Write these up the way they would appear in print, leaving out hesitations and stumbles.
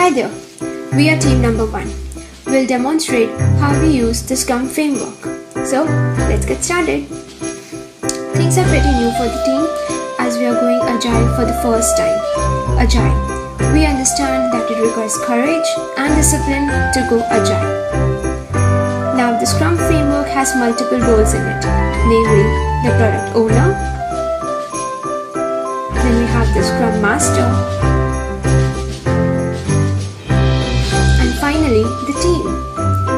Hi there, we are team number 1. We'll demonstrate how we use the Scrum framework. So, let's get started. Things are pretty new for the team as we are going agile for the first time. Agile. We understand that it requires courage and discipline to go agile. Now, the Scrum framework has multiple roles in it, namely the product owner, then we have the Scrum Master, and finally the team.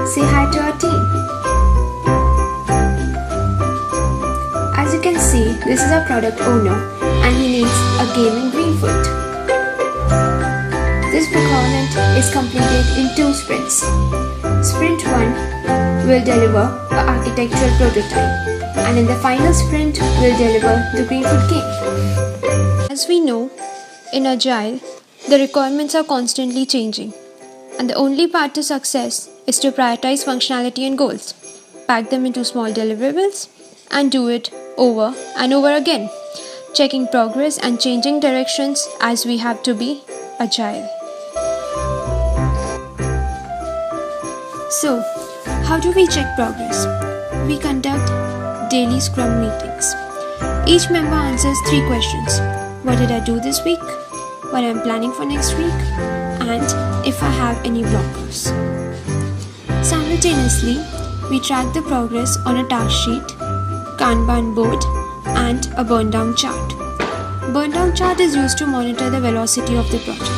Say hi to our team. As you can see, this is our product owner and he needs a game in Greenfoot. This requirement is completed in 2 sprints. Sprint 1 will deliver an architectural prototype, and in the final sprint will deliver the Greenfoot game. As we know, in Agile, the requirements are constantly changing, and the only path to success is to prioritize functionality and goals, pack them into small deliverables, and do it over and over again, checking progress and changing directions as we have to be agile. So, how do we check progress? We conduct daily Scrum meetings. Each member answers 3 questions. What did I do this week? What I am planning for next week? And if I have any blockers. Simultaneously, we track the progress on a task sheet, Kanban board, and a burn down chart. Burn down chart is used to monitor the velocity of the project.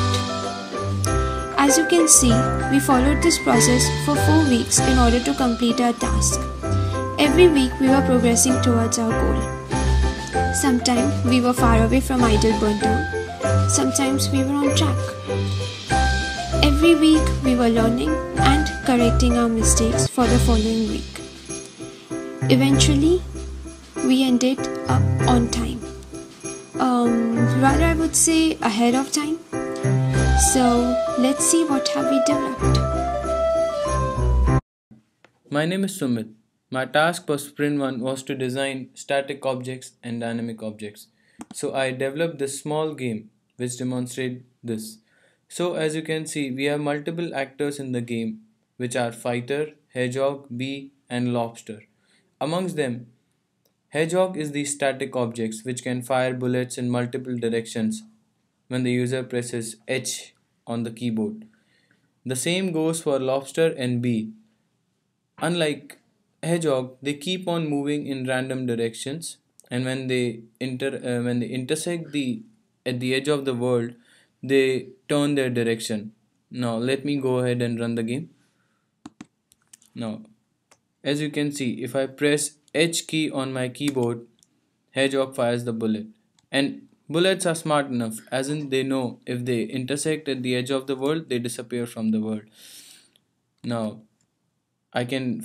As you can see, we followed this process for 4 weeks in order to complete our task. Every week we were progressing towards our goal. Sometimes we were far away from ideal burn down. Sometimes we were on track. Every week we were learning and correcting our mistakes for the following week. Eventually, we ended up on time. Rather I would say ahead of time. So let's see what have we developed. My name is Sumit. My task for sprint 1 was to design static objects and dynamic objects. So I developed this small game which demonstrates this. So as you can see, we have multiple actors in the game, which are fighter, hedgehog, bee, and lobster. Amongst them, hedgehog is the static objects which can fire bullets in multiple directions when the user presses H on the keyboard. The same goes for lobster and bee. Unlike hedgehog, they keep on moving in random directions, and when they intersect at the edge of the world, they turn their direction. Now let me go ahead and run the game. Now, as you can see, if I press H key on my keyboard, hedgehog fires the bullet. And bullets are smart enough, as in they know if they intersect at the edge of the world, they disappear from the world. Now, I can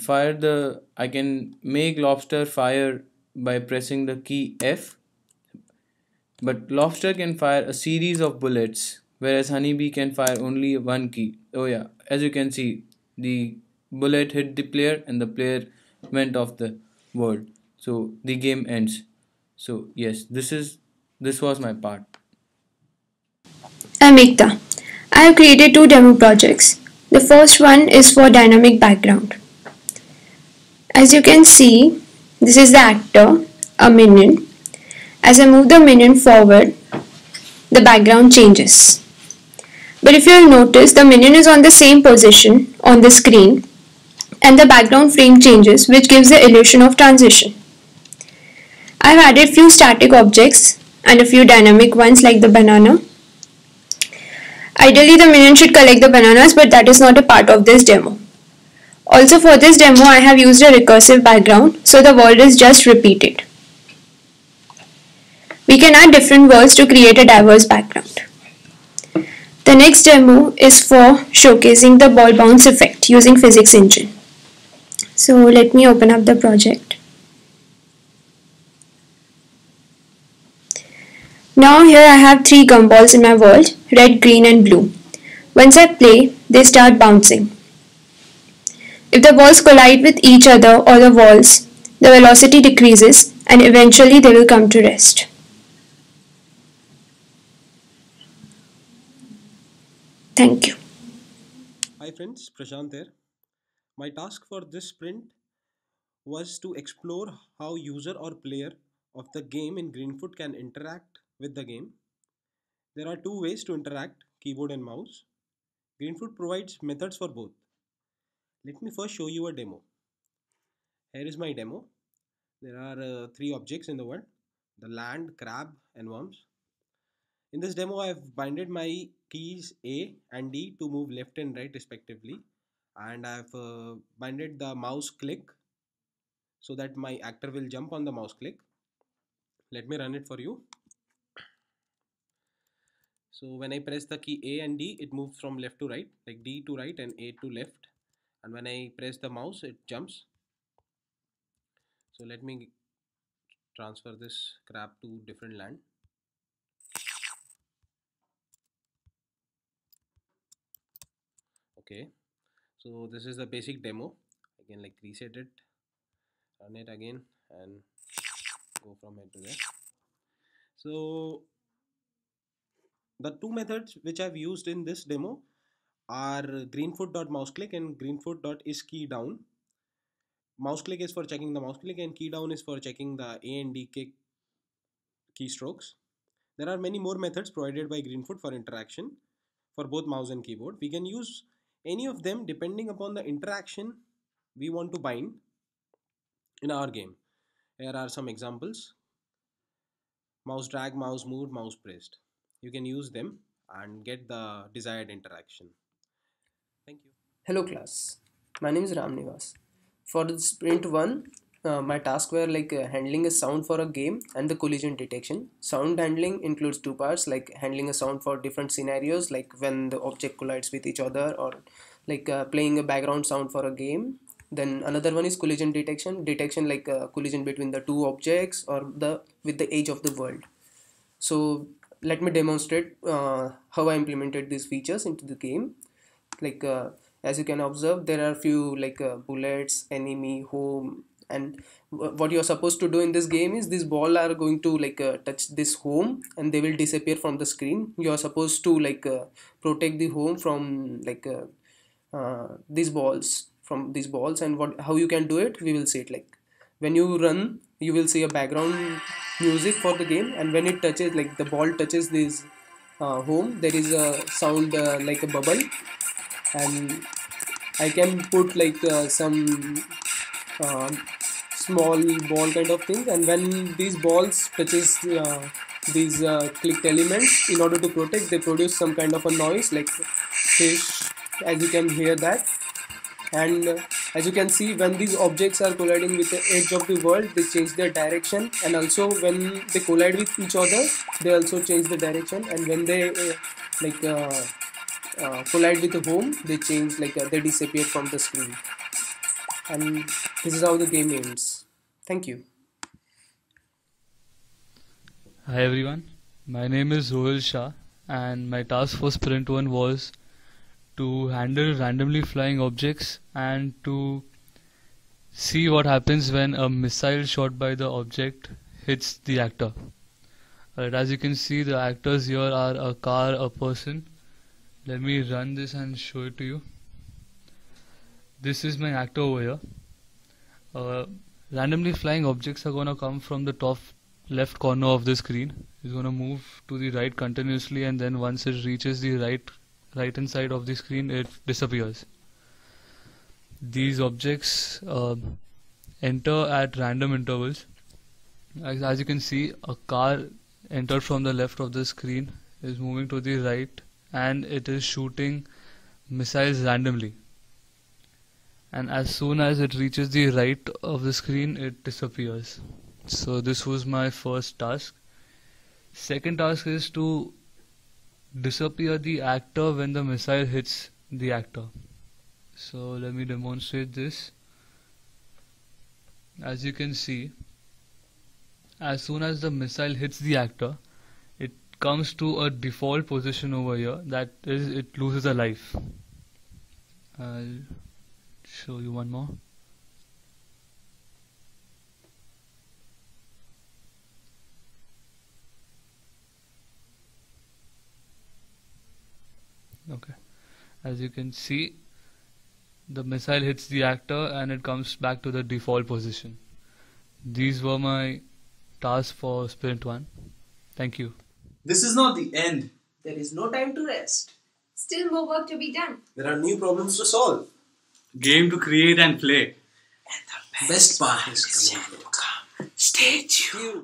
make lobster fire by pressing the key F, but lobster can fire a series of bullets, whereas honeybee can fire only one key. Oh yeah, as you can see, the bullet hit the player and the player went off the world. So the game ends. So yes, this was my part. I'm Ekta. I have created 2 demo projects. The first one is for dynamic background. As you can see, this is the actor, a minion. As I move the minion forward, the background changes. But if you will notice, the minion is on the same position on the screen and the background frame changes, which gives the illusion of transition. I have added few static objects and a few dynamic ones like the banana. Ideally, the minion should collect the bananas, but that is not a part of this demo. Also, for this demo, I have used a recursive background, so the world is just repeated. We can add different worlds to create a diverse background. The next demo is for showcasing the ball bounce effect using physics engine. So let me open up the project. Now here I have 3 gumballs in my world, red, green and blue. Once I play, they start bouncing. If the balls collide with each other or the walls, the velocity decreases and eventually they will come to rest. Thank you. Hi friends, Prashant here. My task for this sprint was to explore how user or player of the game in Greenfoot can interact with the game. There are two ways to interact, keyboard and mouse. Greenfoot provides methods for both. Let me first show you a demo. Here is my demo. There are three objects in the world: the land, crab and worms. In this demo I have binded my keys A and D to move left and right respectively, and I have binded the mouse click so that my actor will jump on the mouse click. Let me run it for you. So when I press the key A and D, it moves from left to right, like D to right and A to left. And when I press the mouse, it jumps. So let me transfer this crab to different land. Okay, so this is the basic demo. I can like reset it, run it again and go from here to there. So the two methods which I've used in this demo are greenfoot.mouseclick and greenfoot.isKeyDown. Mouse click is for checking the mouse click and key down is for checking the A and D keystrokes. There are many more methods provided by Greenfoot for interaction for both mouse and keyboard. We can use any of them depending upon the interaction we want to bind in our game. Here are some examples: mouse drag, mouse moved, mouse pressed. You can use them and get the desired interaction. Thank you. Hello class, my name is Ramnivas. For the sprint 1, my tasks were handling a sound for a game and the collision detection. Sound handling includes two parts, like handling a sound for different scenarios, like when the object collides with each other, or playing a background sound for a game. Then another one is collision detection like collision between the two objects or with the edge of the world. So let me demonstrate how I implemented these features into the game. like uh, as you can observe, there are few bullets, enemy, home, and what you're supposed to do in this game is this ball are going to touch this home and they will disappear from the screen. You are supposed to protect the home from these balls, and what how you can do it, we will see it. Like when you run, you will see a background music for the game, and when it touches, like the ball touches this home, there is a sound like a bubble, and I can put some small ball kind of things, and when these balls touches these clicked elements, in order to protect, they produce some kind of a noise like fish, as you can hear that. And as you can see, when these objects are colliding with the edge of the world, they change their direction, and also when they collide with each other, they also change the direction, and when they like collide with the home, they change they disappear from the screen. And this is how the game ends. Thank you. Hi everyone, my name is Rohil Shah, and my task for Sprint 1 was to handle randomly flying objects and to see what happens when a missile shot by the object hits the actor. As you can see, the actors here are a car, a person. Let me run this and show it to you. This is my actor over here. Randomly flying objects are going to come from the top left corner of the screen. It's going to move to the right continuously, and then once it reaches the right hand side of the screen, it disappears. These objects enter at random intervals. As you can see, a car entered from the left of the screen, is moving to the right, and it is shooting missiles randomly. And as soon as it reaches the right of the screen, it disappears. So this was my first task. Second task is to disappear the actor when the missile hits the actor. So let me demonstrate this. As you can see, as soon as the missile hits the actor, it comes to a default position over here, that is, it loses a life. I'll show you one more. Okay, as you can see, the missile hits the actor and it comes back to the default position. These were my tasks for sprint 1. Thank you. This is not the end. There is no time to rest. Still more work to be done. There are new problems to solve. Game to create and play. Best part is coming. Stay tuned.